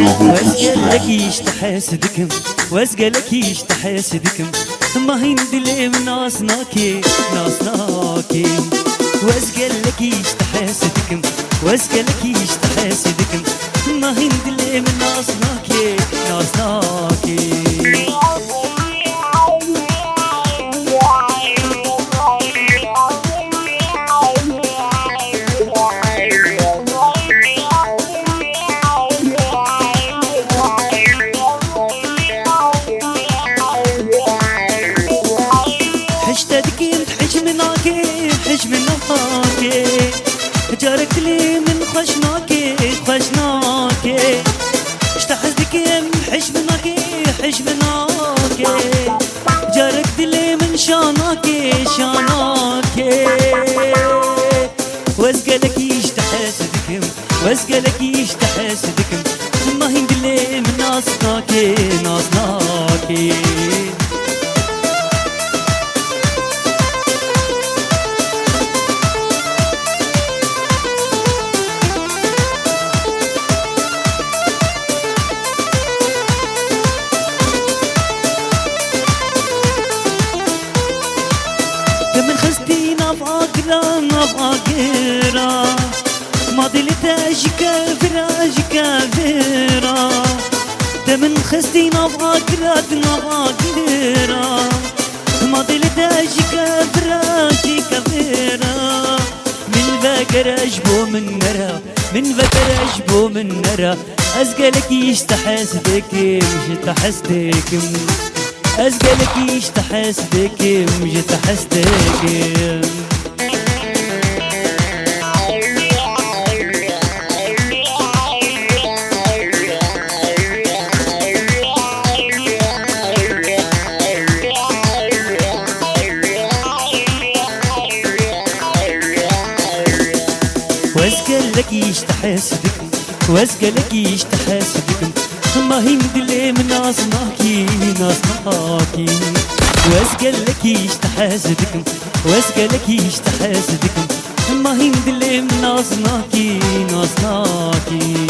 واسقلك يشتحسدكم واسقلك يشتحسدكم ما هندلي من ناصناكي ناصناكي واسقلك يشتحسدكم واسقلك يشتحسدكم ما هندلي من ناصناكي ناصناكي حشمناكي جارك لي من خشناكي خشناكي اشتحزك من حشمناكي حشمناكي جارك لي من شاناكي شاناكي واسقلك يشتحسدكم واسقلك يشتحسدكم ما هندلي من ناصناكي ناصناكي من خستينا بأقرا بأقرا ما دلتاش كافرة كافرة من خستينا بأقرا بأقرا ما دلتاش كافرة كافرة من فاكر أجبو من نرى من فاكر أجبو من نرى أسقلك يشتحسدك مش تحسدك أسقلك يشتحسدك مش تحسدك واسقلك يشتحسدك واسقلك يشتحسدك ما هندلي من ناصناكي ناصناكي واسقلك يشتحسدك واسقلك يشتحسدك ما هندلي من ناصناكي ناصناكي